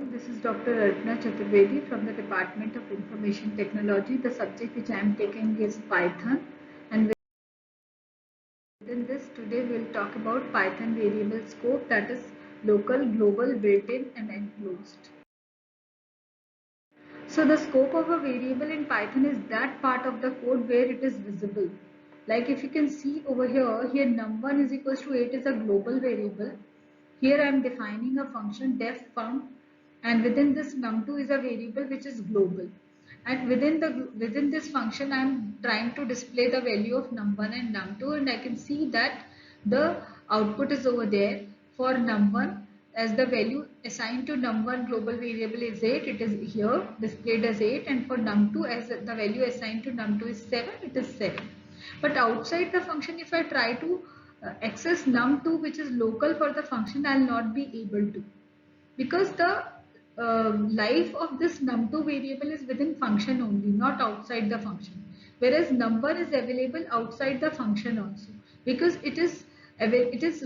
This is Dr. Arpana Chaturvedi from the Department of Information Technology. The subject which I am taking is Python, and within this today we will talk about Python variable scope, that is local, global, built-in and enclosed. So the scope of a variable in Python is that part of the code where it is visible. Like if you can see over here num1 is equals to 8 is a global variable. Here I am defining a function def func, and within this num2 is a variable which is global. And within this function I am trying to display the value of num1 and num2, and I can see that the output is over there for num1 as the value assigned to num1 global variable is 8, it is here displayed as 8, and for num2 as the value assigned to num2 is 7, it is 7. But outside the function, if I try to access num2 which is local for the function, I will not be able to, because the life of this num2 variable is within function only, not outside the function, whereas number is available outside the function also, because it is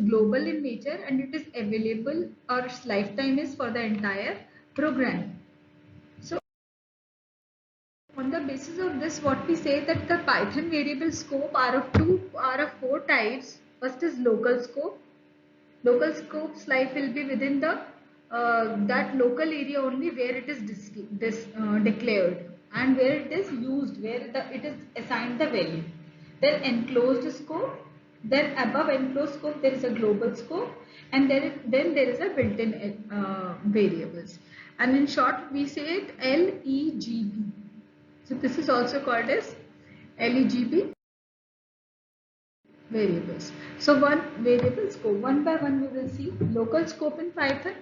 global in nature and it is available, or its lifetime is for the entire program. So on the basis of this, what we say that the Python variable scope are of four types. First is local scope. Local scope's life will be within the that local area only where it is declared and where it is used, where it is assigned the value. Then enclosed scope. Then above enclosed scope there is a global scope, and then there is a built-in variables. And in short we say it LEGB. So this is also called as LEGB variables. So one variable scope, one by one we will see. Local scope in Python,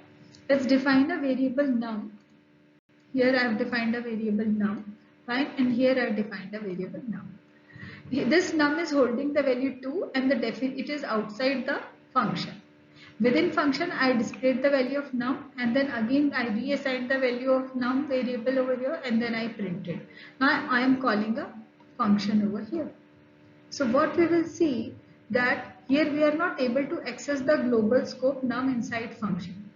let's define a variable num. Here I have defined a variable num, fine, and here I have defined a variable num. This num is holding the value 2 and it is outside the function. Within function I displayed the value of num, and then again I reassigned the value of num variable over here, and then I printed. Now I am calling a function over here. So what we will see that here we are not able to access the global scope num inside function.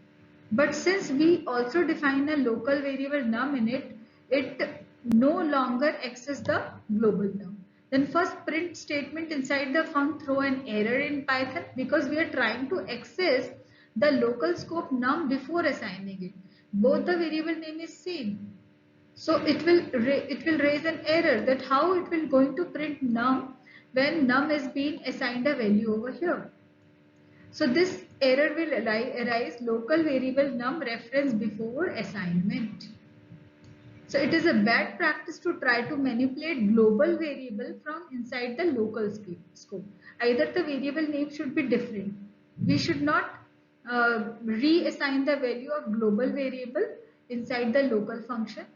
But since we also define a local variable num in it, it no longer access the global num. Then first print statement inside the func throw an error in Python, because we are trying to access the local scope num before assigning it. Both the variable name is same. So it will raise an error that how it will going to print num when num is being assigned a value over here. So this error will arise local variable num reference before assignment. So it is a bad practice to try to manipulate global variable from inside the local scope. Either the variable name should be different. We should not reassign the value of global variable inside the local function.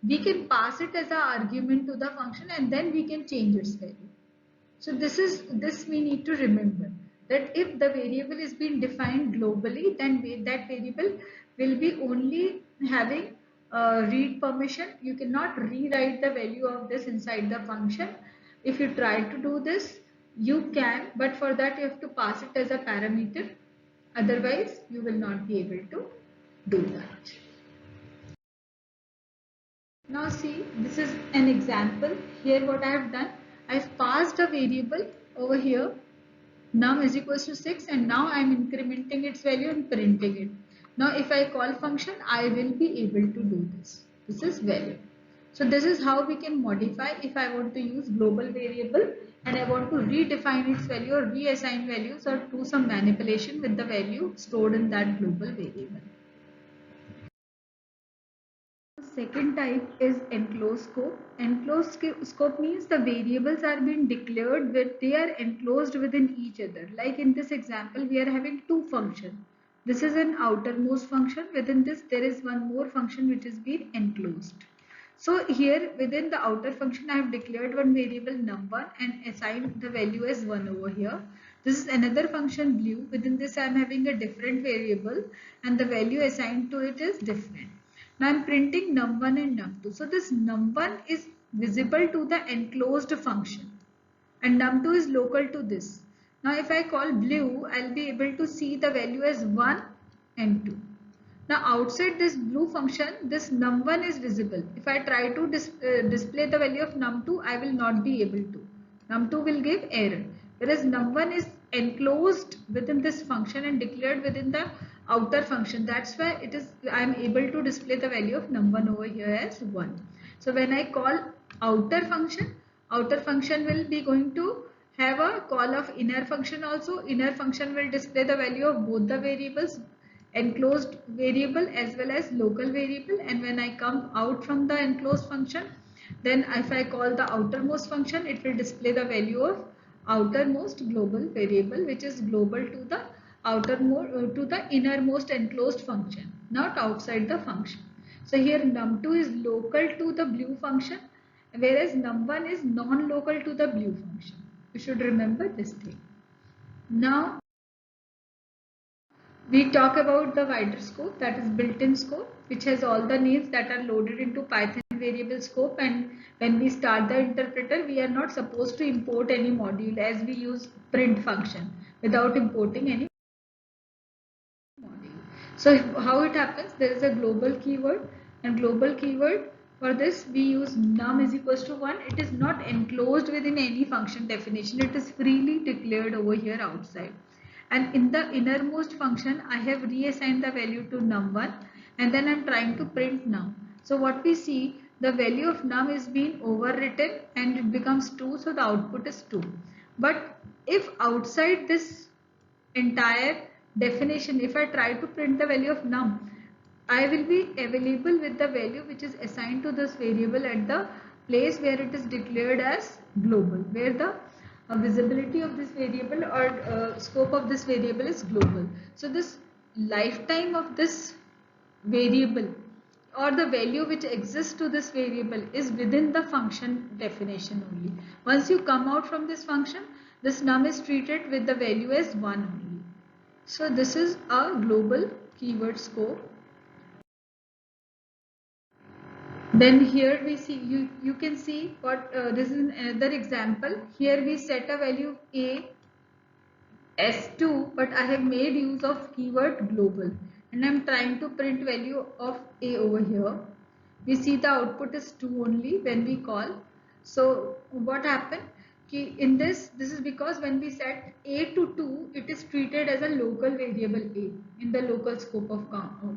We can pass it as an argument to the function, and then we can change its value. So this we need to remember, that if the variable is being defined globally, then that variable will be only having read permission. You cannot rewrite the value of this inside the function. If you try to do this, you can, but for that you have to pass it as a parameter. Otherwise, you will not be able to do that. Now see, this is an example. Here what I have done, I have passed a variable over here, num is equals to 6, and now I am incrementing its value and printing it. Now if I call function, I will be able to do this. This is value. So this is how we can modify if I want to use global variable and I want to redefine its value or reassign values or do some manipulation with the value stored in that global variable. Second type is enclosed scope. Enclosed scope means the variables are being declared but they are enclosed within each other. Like in this example, we are having two functions. This is an outermost function. Within this, there is one more function which is being enclosed. So here within the outer function, I have declared one variable num1 and assigned the value as 1 over here. This is another function blue. Within this, I am having a different variable and the value assigned to it is different. Now I am printing num1 and num2. So this num1 is visible to the enclosed function and num2 is local to this. Now if I call blue, I will be able to see the value as 1 and 2. Now outside this blue function, this num1 is visible. If I try to display the value of num2, I will not be able to. Num2 will give error. Whereas num1 is enclosed within this function and declared within the outer function. That's why I am able to display the value of num1 over here as 1. So when I call outer function will be going to have a call of inner function also. Inner function will display the value of both the variables, enclosed variable as well as local variable, and when I come out from the enclosed function, then if I call the outermost function, it will display the value of outermost global variable, which is global to the outermost to the innermost enclosed function, not outside the function. So here num2 is local to the blue function, whereas num1 is non-local to the blue function. You should remember this thing. Now we talk about the wider scope, that is built-in scope, which has all the names that are loaded into Python variable scope, and when we start the interpreter, we are not supposed to import any module, as we use print function without importing any module. So how it happens, there is a global keyword, and global keyword, for this we use num is equals to 1. It is not enclosed within any function definition, it is freely declared over here outside. And in the innermost function, I have reassigned the value to num1, and then I am trying to print num. So what we see, the value of num is being overwritten and it becomes 2, so the output is 2. But if outside this entire definition, if I try to print the value of num, I will be available with the value which is assigned to this variable at the place where it is declared as global, where the visibility of this variable or scope of this variable is global. So this lifetime of this variable or the value which exists to this variable is within the function definition only. Once you come out from this function, this num is treated with the value as 1 only. So this is a global keyword scope. Then here we see, you can see what this is another example. Here we set a value a s2, but I have made use of keyword global, and I am trying to print value of a over here. We see the output is 2 only when we call. So what happened? In this is because when we set a to 2, it is treated as a local variable a in the local scope of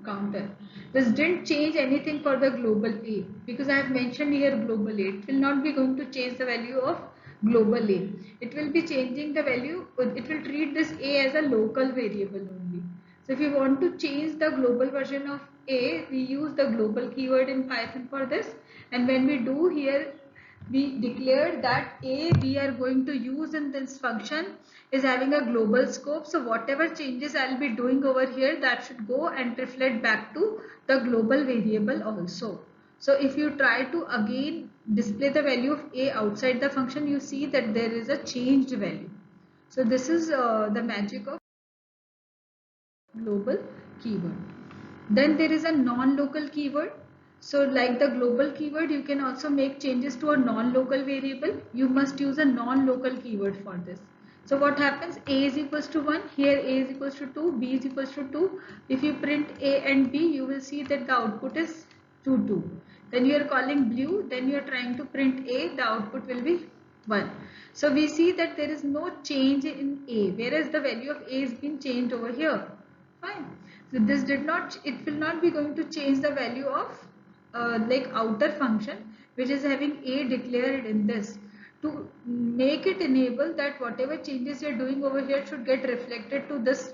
counter. This didn't change anything for the global a, because I have mentioned here global a. It will not be going to change the value of global a. It will be changing the value, it will treat this a as a local variable only. So if you want to change the global version of a, we use the global keyword in Python for this, and when we do here, we declare that a we are going to use in this function is having a global scope. So whatever changes I'll be doing over here, that should go and reflect back to the global variable also. So if you try to again display the value of a outside the function, you see that there is a changed value. So this is the magic of global keyword. Then there is a non-local keyword. So like the global keyword, you can also make changes to a non-local variable. You must use a non-local keyword for this. So what happens? A is equals to 1. Here A is equals to 2. B is equals to 2. If you print A and B, you will see that the output is 2, 2. Then you are calling blue. Then you are trying to print A. The output will be 1. So we see that there is no change in A, whereas the value of A is being changed over here. Fine. So this it will not be going to change the value of like outer function, which is having a declared in this. To make it enable that whatever changes you are doing over here should get reflected to this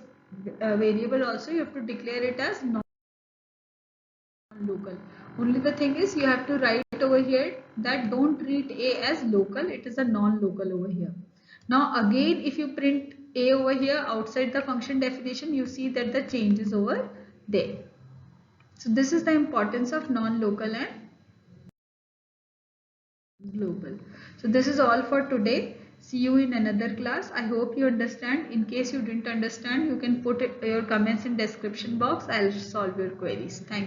variable also, you have to declare it as non-local. Only the thing is, you have to write over here that don't treat a as local, it is a non-local over here. Now again, if you print a over here outside the function definition, you see that the change is over there. So this is the importance of non-local and global. So this is all for today. See you in another class. I hope you understand. In case you didn't understand, you can put your comments in description box. I'll solve your queries. Thank you.